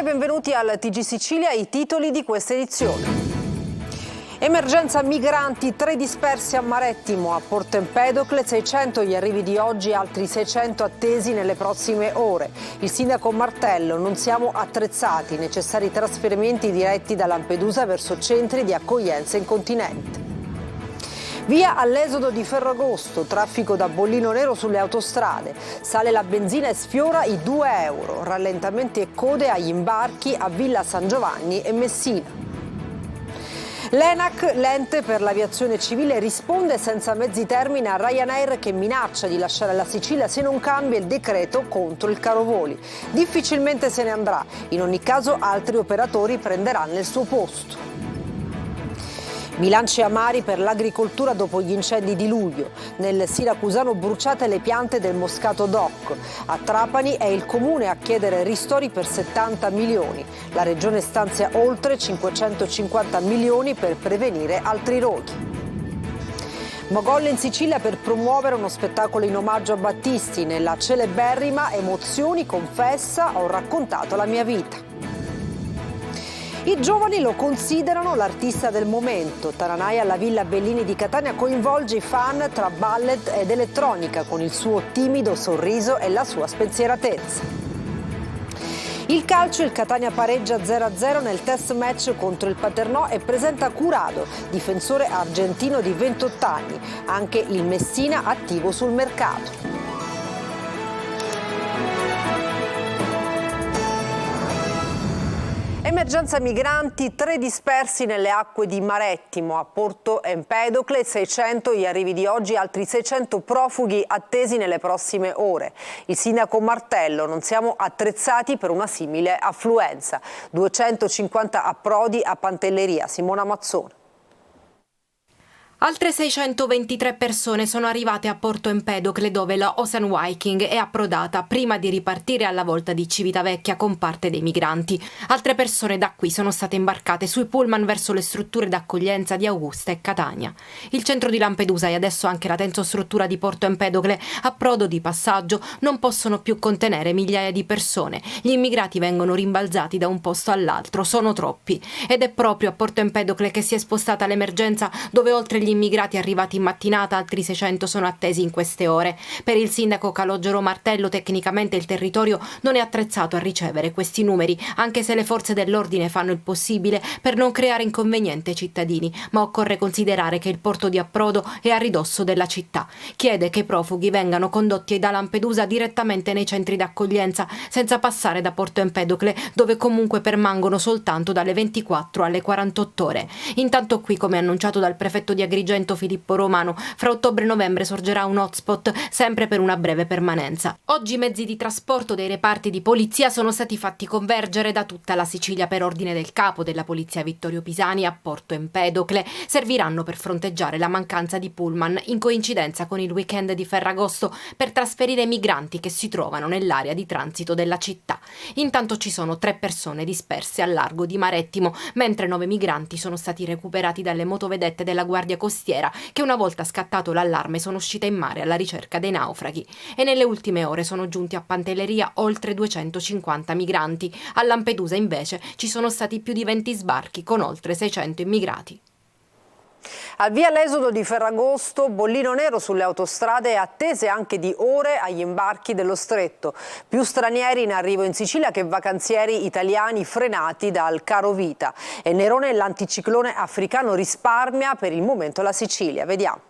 benvenuti al TG Sicilia, i titoli di questa edizione. Emergenza migranti, 3 dispersi a Marettimo, a Porto Empedocle, 600 gli arrivi di oggi, altri 600 attesi nelle prossime ore. Il sindaco Martello, non siamo attrezzati, necessari trasferimenti diretti da Lampedusa verso centri di accoglienza in continente. Via all'esodo di Ferragosto, traffico da bollino nero sulle autostrade, sale la benzina e sfiora i €2, rallentamenti e code agli imbarchi a Villa San Giovanni e Messina. L'ENAC, l'ente per l'aviazione civile, risponde senza mezzi termini a Ryanair che minaccia di lasciare la Sicilia se non cambia il decreto contro il caro voli. Difficilmente se ne andrà, in ogni caso altri operatori prenderanno il suo posto. Bilanci amari per l'agricoltura dopo gli incendi di luglio. Nel siracusano bruciate le piante del moscato DOC. A Trapani è il comune a chiedere ristori per 70 milioni. La regione stanzia oltre 550 milioni per prevenire altri roghi. Mogolle in Sicilia per promuovere uno spettacolo in omaggio a Battisti. Nella celeberrima Emozioni confessa, ho raccontato la mia vita. I giovani lo considerano l'artista del momento. Taranai alla Villa Bellini di Catania coinvolge i fan tra ballet ed elettronica con il suo timido sorriso e la sua spensieratezza. Il calcio, il Catania pareggia 0-0 nel test match contro il Paternò e presenta Curado, difensore argentino di 28 anni. Anche il Messina attivo sul mercato. Emergenza migranti, 3 dispersi nelle acque di Marettimo, a Porto Empedocle, 600 gli arrivi di oggi, altri 600 profughi attesi nelle prossime ore. Il sindaco Martello, non siamo attrezzati per una simile affluenza. 250 approdi a Pantelleria. Simona Mazzone. Altre 623 persone sono arrivate a Porto Empedocle, dove la Ocean Viking è approdata prima di ripartire alla volta di Civitavecchia con parte dei migranti. Altre persone da qui sono state imbarcate sui pullman verso le strutture d'accoglienza di Augusta e Catania. Il centro di Lampedusa e adesso anche la tensostruttura di Porto Empedocle, approdo di passaggio, non possono più contenere migliaia di persone. Gli immigrati vengono rimbalzati da un posto all'altro, sono troppi. Ed è proprio a Porto Empedocle che si è spostata l'emergenza, dove oltre gli immigrati arrivati in mattinata, altri 600 sono attesi in queste ore. Per il sindaco Calogero Martello, tecnicamente il territorio non è attrezzato a ricevere questi numeri, anche se le forze dell'ordine fanno il possibile per non creare inconvenienti ai cittadini, ma occorre considerare che il porto di approdo è a ridosso della città. Chiede che i profughi vengano condotti da Lampedusa direttamente nei centri d'accoglienza, senza passare da Porto Empedocle, dove comunque permangono soltanto dalle 24 alle 48 ore. Intanto qui, come annunciato dal prefetto di Agrigento Filippo Romano, fra ottobre e novembre sorgerà un hotspot, sempre per una breve permanenza. Oggi i mezzi di trasporto dei reparti di polizia sono stati fatti convergere da tutta la Sicilia per ordine del capo della polizia Vittorio Pisani a Porto Empedocle. Serviranno per fronteggiare la mancanza di pullman in coincidenza con il weekend di Ferragosto, per trasferire i migranti che si trovano nell'area di transito della città. Intanto ci sono 3 persone disperse al largo di Marettimo, mentre 9 migranti sono stati recuperati dalle motovedette della Guardia Costiera, che una volta scattato l'allarme sono uscite in mare alla ricerca dei naufraghi. E nelle ultime ore sono giunti a Pantelleria oltre 250 migranti. A Lampedusa invece ci sono stati più di 20 sbarchi con oltre 600 immigrati. Al via l'esodo di Ferragosto, bollino nero sulle autostrade e attese anche di ore agli imbarchi dello stretto. Più stranieri in arrivo in Sicilia che vacanzieri italiani frenati dal caro vita. E Nerone, l'anticiclone africano, risparmia per il momento la Sicilia. Vediamo.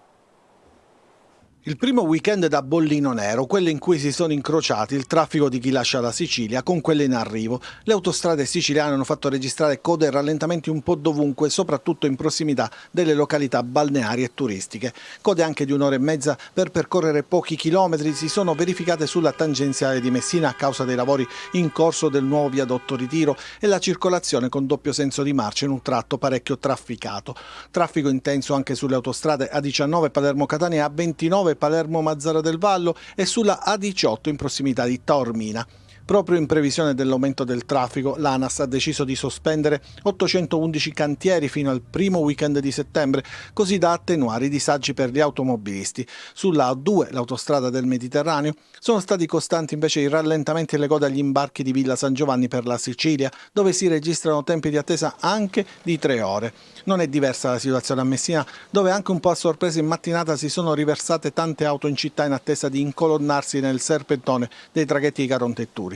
Il primo weekend da bollino nero, quello in cui si sono incrociati il traffico di chi lascia la Sicilia con quelle in arrivo. Le autostrade siciliane hanno fatto registrare code e rallentamenti un po' dovunque, soprattutto in prossimità delle località balneari e turistiche. Code anche di un'ora e mezza per percorrere pochi chilometri si sono verificate sulla tangenziale di Messina a causa dei lavori in corso del nuovo viadotto Ritiro e la circolazione con doppio senso di marcia in un tratto parecchio trafficato. Traffico intenso anche sulle autostrade A19 Palermo-Catania e A29 Palermo-Mazzara del Vallo e sulla A18 in prossimità di Taormina. Proprio in previsione dell'aumento del traffico, l'ANAS ha deciso di sospendere 811 cantieri fino al primo weekend di settembre, così da attenuare i disagi per gli automobilisti. Sulla A2, l'autostrada del Mediterraneo, sono stati costanti invece i rallentamenti e le code agli imbarchi di Villa San Giovanni per la Sicilia, dove si registrano tempi di attesa anche di 3 ore. Non è diversa la situazione a Messina, dove anche un po' a sorpresa in mattinata si sono riversate tante auto in città in attesa di incolonnarsi nel serpentone dei traghetti di Caronte e Tourist.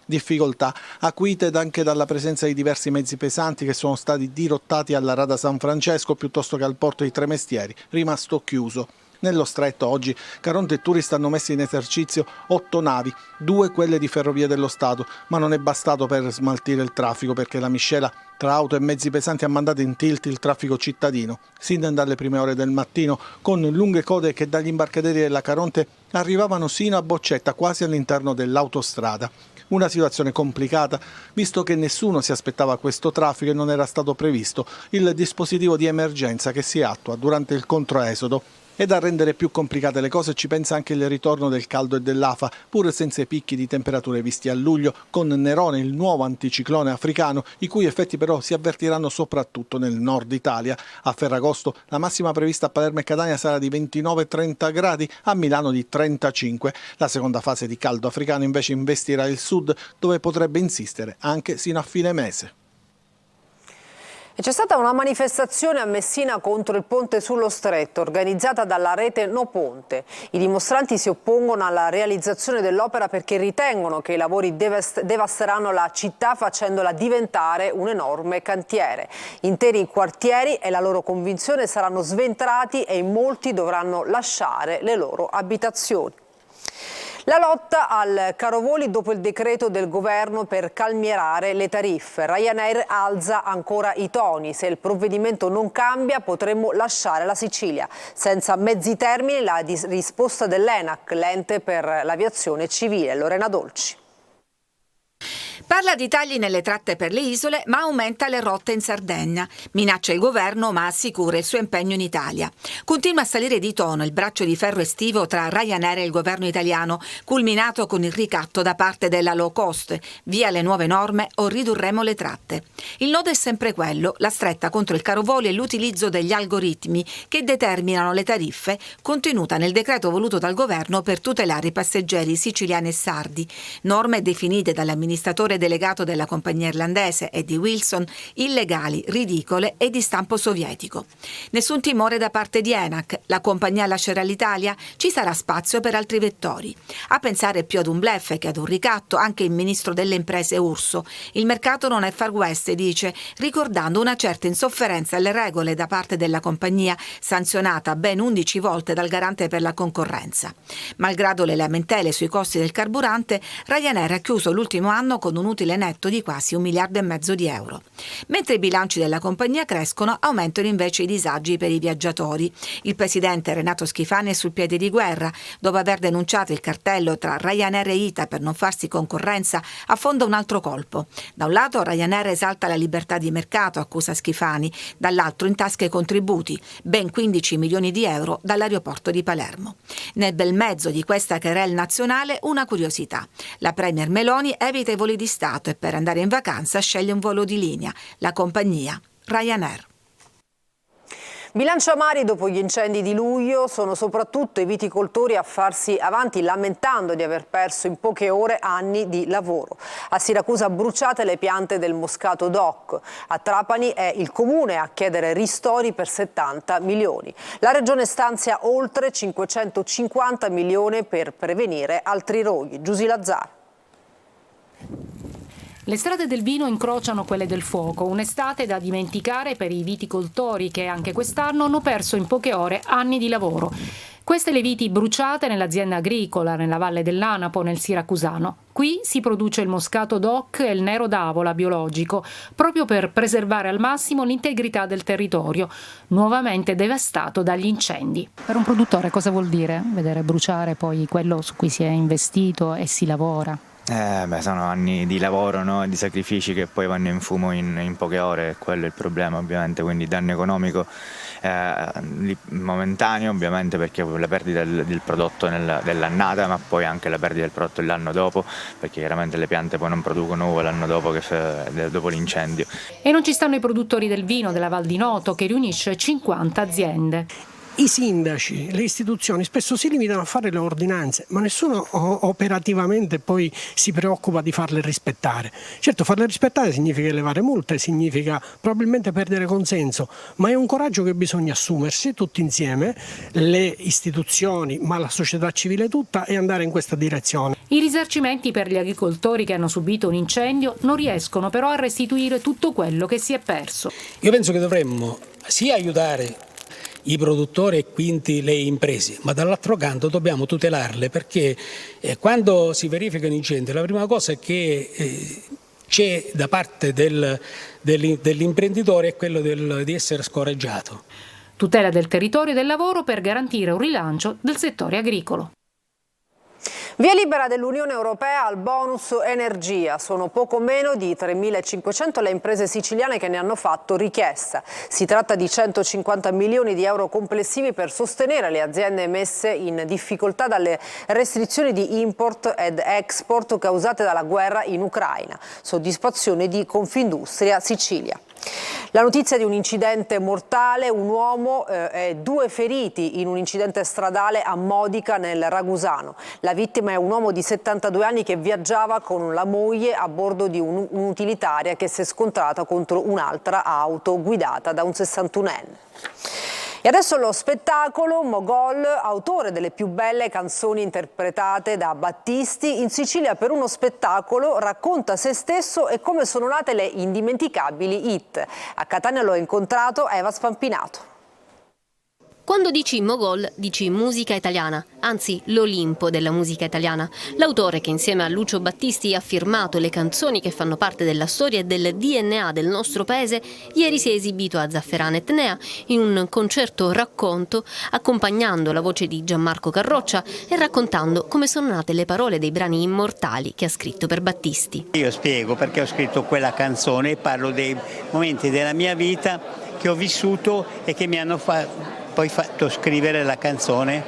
Difficoltà acuite anche dalla presenza di diversi mezzi pesanti che sono stati dirottati alla Rada San Francesco piuttosto che al porto di Tremestieri, rimasto chiuso. Nello stretto oggi Caronte e Tourist hanno messo in esercizio 8 navi, 2 quelle di Ferrovie dello Stato, ma non è bastato per smaltire il traffico perché la miscela tra auto e mezzi pesanti ha mandato in tilt il traffico cittadino, sin dalle prime ore del mattino, con lunghe code che dagli imbarcaderi della Caronte arrivavano sino a Boccetta, quasi all'interno dell'autostrada. Una situazione complicata, visto che nessuno si aspettava questo traffico e non era stato previsto il dispositivo di emergenza che si attua durante il controesodo. Ed a rendere più complicate le cose ci pensa anche il ritorno del caldo e dell'afa, pur senza i picchi di temperature visti a luglio, con Nerone, il nuovo anticiclone africano, i cui effetti però si avvertiranno soprattutto nel nord Italia. A Ferragosto la massima prevista a Palermo e Catania sarà di 29-30 gradi, a Milano di 35. La seconda fase di caldo africano invece investirà il sud, dove potrebbe insistere anche sino a fine mese. C'è stata una manifestazione a Messina contro il ponte sullo Stretto, organizzata dalla rete No Ponte. I dimostranti si oppongono alla realizzazione dell'opera perché ritengono che i lavori devasteranno la città facendola diventare un enorme cantiere. Interi quartieri, è la loro convinzione, saranno sventrati e in molti dovranno lasciare le loro abitazioni. La lotta al caro voli dopo il decreto del governo per calmierare le tariffe. Ryanair alza ancora i toni. Se il provvedimento non cambia potremmo lasciare la Sicilia. Senza mezzi termini la risposta dell'ENAC, l'ente per l'aviazione civile. Lorena Dolci. Parla di tagli nelle tratte per le isole, ma aumenta le rotte in Sardegna. Minaccia il governo, ma assicura il suo impegno in Italia. Continua a salire di tono il braccio di ferro estivo tra Ryanair e il governo italiano, culminato con il ricatto da parte della low cost. Via le nuove norme o ridurremo le tratte. Il nodo è sempre quello, la stretta contro il caro voli e l'utilizzo degli algoritmi che determinano le tariffe, contenuta nel decreto voluto dal governo per tutelare i passeggeri siciliani e sardi. Norme definite dall'amministratore delegato della compagnia irlandese Eddie Wilson, illegali, ridicole e di stampo sovietico. Nessun timore da parte di ENAC, la compagnia lascerà l'Italia, ci sarà spazio per altri vettori. A pensare più ad un bluff che ad un ricatto anche il ministro delle imprese Urso. Il mercato non è Far West, dice, ricordando una certa insofferenza alle regole da parte della compagnia, sanzionata ben 11 volte dal garante per la concorrenza. Malgrado le lamentele sui costi del carburante, Ryanair ha chiuso l'ultimo anno con un utile netto di quasi 1,5 miliardi di euro. Mentre i bilanci della compagnia crescono, aumentano invece i disagi per i viaggiatori. Il presidente Renato Schifani è sul piede di guerra. Dopo aver denunciato il cartello tra Ryanair e ITA per non farsi concorrenza, affonda un altro colpo. Da un lato Ryanair esalta la libertà di mercato, accusa Schifani, dall'altro intasca i contributi, ben 15 milioni di euro dall'aeroporto di Palermo. Nel bel mezzo di questa querela nazionale una curiosità. La premier Meloni evita i voli di Stato e per andare in vacanza sceglie un volo di linea, la compagnia Ryanair. Bilancio amari dopo gli incendi di luglio, sono soprattutto i viticoltori a farsi avanti lamentando di aver perso in poche ore anni di lavoro. A Siracusa bruciate le piante del Moscato DOC, a Trapani è il comune a chiedere ristori per 70 milioni. La regione stanzia oltre 550 milioni per prevenire altri roghi. Giusy Lazzaro. Le strade del vino incrociano quelle del fuoco, un'estate da dimenticare per i viticoltori che anche quest'anno hanno perso in poche ore anni di lavoro. Queste le viti bruciate nell'azienda agricola nella Valle dell'Anapo nel Siracusano. Qui si produce il Moscato DOC e il Nero d'Avola biologico, proprio per preservare al massimo l'integrità del territorio, nuovamente devastato dagli incendi. Per un produttore cosa vuol dire vedere bruciare poi quello su cui si è investito e si lavora? Sono anni di lavoro, no? Di sacrifici che poi vanno in fumo in poche ore, quello è il problema ovviamente, quindi danno economico momentaneo ovviamente, perché la perdita del prodotto dell'annata, ma poi anche la perdita del prodotto l'anno dopo, perché chiaramente le piante poi non producono uva l'anno dopo, dopo l'incendio. E non ci stanno i produttori del vino della Val di Noto, che riunisce 50 aziende. I sindaci, le istituzioni spesso si limitano a fare le ordinanze, ma nessuno operativamente poi si preoccupa di farle rispettare. Certo, farle rispettare significa elevare multe, significa probabilmente perdere consenso, ma è un coraggio che bisogna assumersi tutti insieme, le istituzioni, ma la società civile tutta, e andare in questa direzione. I risarcimenti per gli agricoltori che hanno subito un incendio non riescono però a restituire tutto quello che si è perso. Io penso che dovremmo sia aiutare i produttori e quindi le imprese, ma dall'altro canto dobbiamo tutelarle, perché quando si verificano incendi la prima cosa che c'è da parte dell'imprenditore è quello di essere scoraggiato. Tutela del territorio e del lavoro per garantire un rilancio del settore agricolo. Via libera dell'Unione Europea al bonus energia. Sono poco meno di 3.500 le imprese siciliane che ne hanno fatto richiesta. Si tratta di 150 milioni di euro complessivi per sostenere le aziende messe in difficoltà dalle restrizioni di import ed export causate dalla guerra in Ucraina. Soddisfazione di Confindustria Sicilia. La notizia di un incidente mortale, un uomo e 2 feriti in un incidente stradale a Modica nel Ragusano. La vittima è un uomo di 72 anni che viaggiava con la moglie a bordo di un'utilitaria che si è scontrata contro un'altra auto guidata da un 61enne. E adesso lo spettacolo. Mogol, autore delle più belle canzoni interpretate da Battisti, in Sicilia per uno spettacolo racconta se stesso e come sono nate le indimenticabili hit. A Catania l'ho incontrato Eva Spampinato. Quando dici Mogol, dici musica italiana, anzi l'Olimpo della musica italiana. L'autore che insieme a Lucio Battisti ha firmato le canzoni che fanno parte della storia e del DNA del nostro paese, ieri si è esibito a Zafferana Etnea in un concerto racconto, accompagnando la voce di Gianmarco Carroccia e raccontando come sono nate le parole dei brani immortali che ha scritto per Battisti. Io spiego perché ho scritto quella canzone e parlo dei momenti della mia vita che ho vissuto e che mi hanno poi fatto scrivere la canzone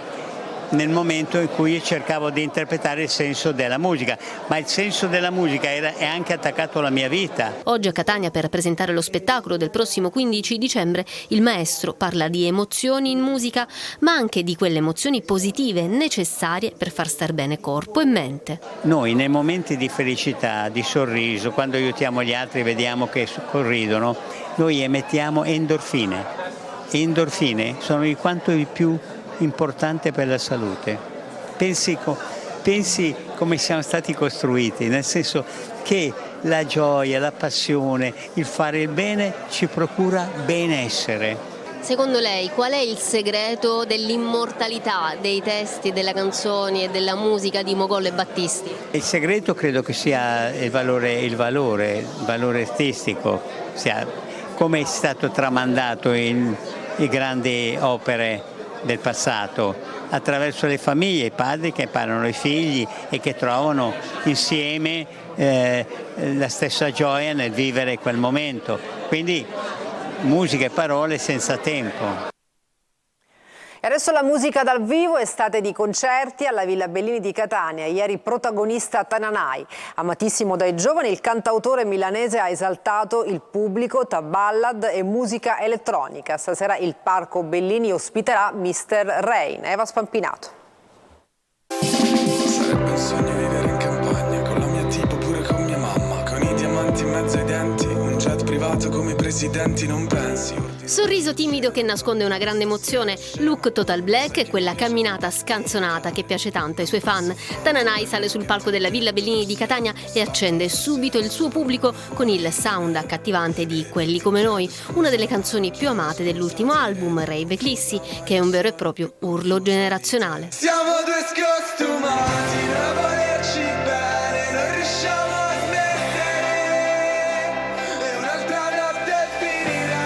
nel momento in cui cercavo di interpretare il senso della musica, ma il senso della musica è anche attaccato alla mia vita. Oggi a Catania, per presentare lo spettacolo del prossimo 15 dicembre, il maestro parla di emozioni in musica, ma anche di quelle emozioni positive necessarie per far star bene corpo e mente. Noi nei momenti di felicità, di sorriso, quando aiutiamo gli altri, vediamo che sorridono, noi emettiamo endorfine. Endorfine sono quanto di più importante per la salute. Pensi come siamo stati costruiti, nel senso che la gioia, la passione, il fare il bene ci procura benessere. Secondo lei qual è il segreto dell'immortalità dei testi, delle canzoni e della musica di Mogol e Battisti? Il segreto credo che sia il valore artistico, sia come è stato tramandato in grandi opere del passato, attraverso le famiglie, i padri che imparano ai figli e che trovano insieme la stessa gioia nel vivere quel momento. Quindi musica e parole senza tempo. E adesso la musica dal vivo, estate di concerti alla Villa Bellini di Catania. Ieri protagonista Tananai. Amatissimo dai giovani, il cantautore milanese ha esaltato il pubblico tra ballad e musica elettronica. Stasera il Parco Bellini ospiterà Mr. Rain. Eva Spampinato. Sarebbe un sogno vivere in campagna, con la mia tipo pure con mia mamma, con i diamanti in mezzo ai denti, un jet privato come i presidenti, non pensi. Sorriso timido che nasconde una grande emozione, look total black e quella camminata scanzonata che piace tanto ai suoi fan. Tananai sale sul palco della Villa Bellini di Catania e accende subito il suo pubblico con il sound accattivante di Quelli come noi, una delle canzoni più amate dell'ultimo album, Rave Eclissi, che è un vero e proprio urlo generazionale. Siamo due scostumati, non volerci bene, non riusciamo a smettere, e un'altra notte finirà.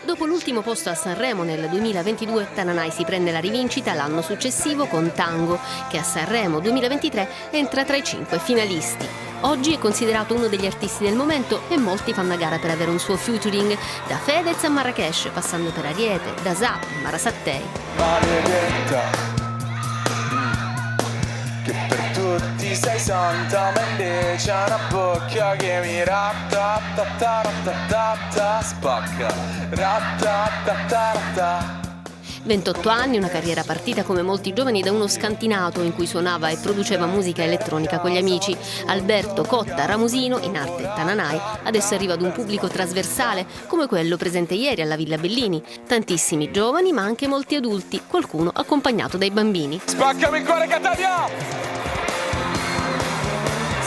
Dopo l'ultimo all'ultimo posto a Sanremo nel 2022, Tananai si prende la rivincita l'anno successivo con Tango, che a Sanremo 2023 entra tra i 5 finalisti. Oggi è considerato uno degli artisti del momento e molti fanno a gara per avere un suo featuring, da Fedez a Marrakesh, passando per Ariete, da Zap, Mara Sattei. Maledetta, che per tutti sei santa, ma invece ha una bocca che mi ratta, spacca, ratta. 28 anni, una carriera partita come molti giovani da uno scantinato in cui suonava e produceva musica elettronica con gli amici. Alberto Cotta Ramusino, in arte Tananai, adesso arriva ad un pubblico trasversale come quello presente ieri alla Villa Bellini. Tantissimi giovani ma anche molti adulti, qualcuno accompagnato dai bambini. Spaccami il cuore, Catania!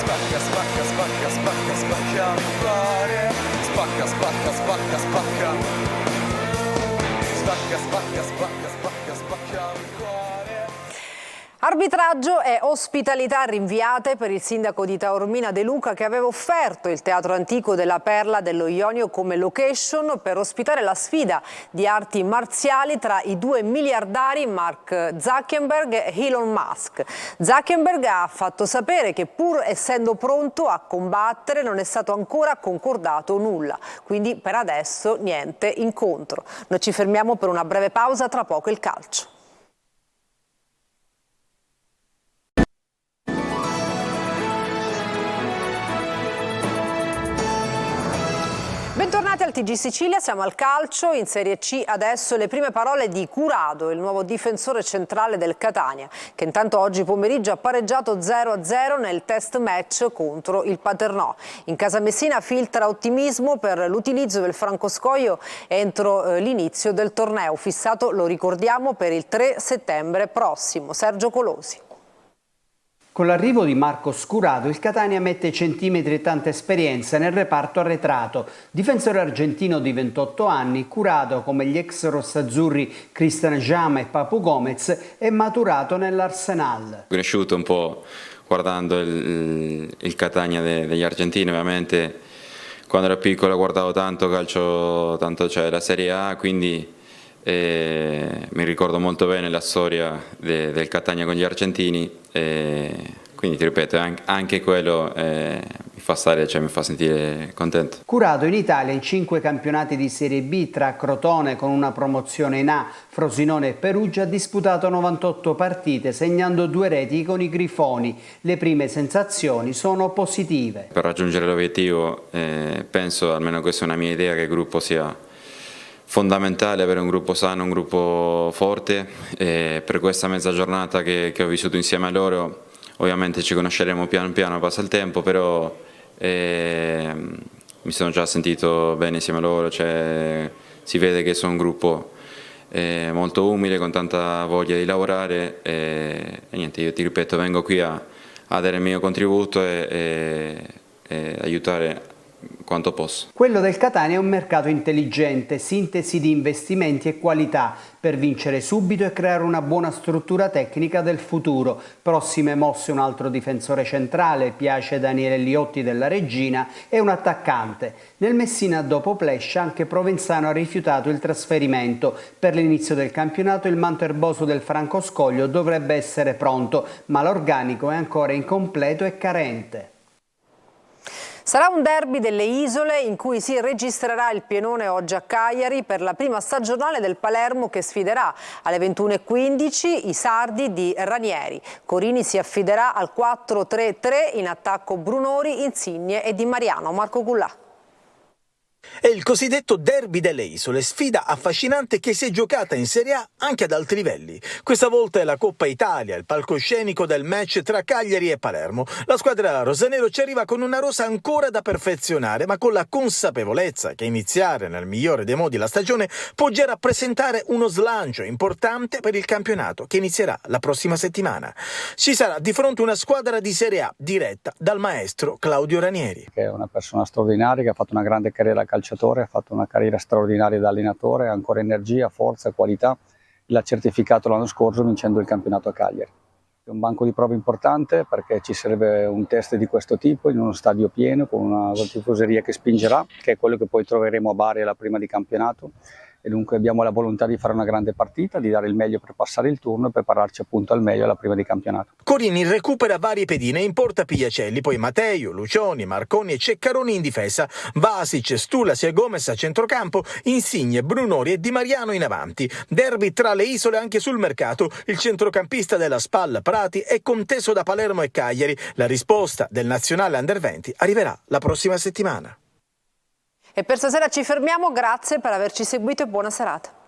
Spacca, spaccami il cuore. Spacca. Spacca il cuore. Arbitraggio e ospitalità rinviate per il sindaco di Taormina De Luca, che aveva offerto il teatro antico della Perla dello Ionio come location per ospitare la sfida di arti marziali tra i due miliardari Mark Zuckerberg e Elon Musk. Zuckerberg ha fatto sapere che, pur essendo pronto a combattere, non è stato ancora concordato nulla, quindi per adesso niente incontro. Noi ci fermiamo per una breve pausa, tra poco il calcio. Bentornati al TG Sicilia, siamo al calcio, in Serie C adesso le prime parole di Curado, il nuovo difensore centrale del Catania, che intanto oggi pomeriggio ha pareggiato 0-0 nel test match contro il Paternò. In casa Messina filtra ottimismo per l'utilizzo del francoscoglio entro l'inizio del torneo, fissato, lo ricordiamo, per il 3 settembre prossimo. Sergio Colosi. Con l'arrivo di Marco Scurado, il Catania mette centimetri e tanta esperienza nel reparto arretrato. Difensore argentino di 28 anni, Curado, come gli ex rossazzurri Cristian Jama e Papu Gomez, è maturato nell'Arsenal. Cresciuto un po' guardando il Catania degli argentini, ovviamente quando ero piccolo guardavo tanto calcio, cioè la Serie A, quindi mi ricordo molto bene la storia del Catania con gli argentini, quindi ti ripeto, anche quello mi fa stare, cioè mi fa sentire contento. Curado in Italia in 5 campionati di Serie B tra Crotone con una promozione in A, Frosinone e Perugia, ha disputato 98 partite segnando 2 reti con i Grifoni. Le prime sensazioni sono positive. Per raggiungere l'obiettivo penso, almeno questa è una mia idea, che il gruppo sia fondamentale, avere un gruppo sano, un gruppo forte, e per questa mezza giornata che ho vissuto insieme a loro ovviamente ci conosceremo piano piano, passa il tempo, però mi sono già sentito bene insieme a loro, cioè, si vede che sono un gruppo molto umile, con tanta voglia di lavorare, e niente, io ti ripeto, vengo qui a dare il mio contributo e aiutare quanto posso. Quello del Catania è un mercato intelligente, sintesi di investimenti e qualità per vincere subito e creare una buona struttura tecnica del futuro. Prossime mosse: un altro difensore centrale, piace Daniele Liotti della Regina, e un attaccante. Nel Messina dopo Plescia anche Provenzano ha rifiutato il trasferimento. Per l'inizio del campionato il manto erboso del Francoscoglio dovrebbe essere pronto, ma l'organico è ancora incompleto e carente. Sarà un derby delle isole in cui si registrerà il pienone oggi a Cagliari per la prima stagionale del Palermo, che sfiderà alle 21:15 i sardi di Ranieri. Corini si affiderà al 4-3-3, in attacco Brunori, Insigne e Di Mariano. Marco Cullà. È il cosiddetto derby delle isole, sfida affascinante che si è giocata in Serie A anche ad alti livelli. Questa volta è la Coppa Italia, il palcoscenico del match tra Cagliari e Palermo. La squadra rosanero ci arriva con una rosa ancora da perfezionare, ma con la consapevolezza che iniziare nel migliore dei modi la stagione può già rappresentare uno slancio importante per il campionato che inizierà la prossima settimana. Ci sarà di fronte una squadra di Serie A diretta dal maestro Claudio Ranieri. Che è una persona straordinaria, che ha fatto una grande carriera calciatore, ha fatto una carriera straordinaria da allenatore, ha ancora energia, forza e qualità. L'ha certificato l'anno scorso vincendo il campionato a Cagliari. È un banco di prova importante perché ci serve un test di questo tipo in uno stadio pieno con una tifoseria che spingerà, che è quello che poi troveremo a Bari alla prima di campionato. e dunque abbiamo la volontà di fare una grande partita, di dare il meglio per passare il turno e prepararci appunto al meglio alla prima di campionato. Corini recupera varie pedine in porta Pigliacelli, poi Matteo, Lucioni, Marconi e Ceccaroni in difesa, Vasic, Stulas e Gomez a centrocampo, Insigne, Brunori e Di Mariano in avanti. Derby tra le isole anche sul mercato, il centrocampista della SPAL Prati è conteso da Palermo e Cagliari. La risposta del nazionale Under 20 arriverà la prossima settimana. E per stasera ci fermiamo, grazie per averci seguito e buona serata.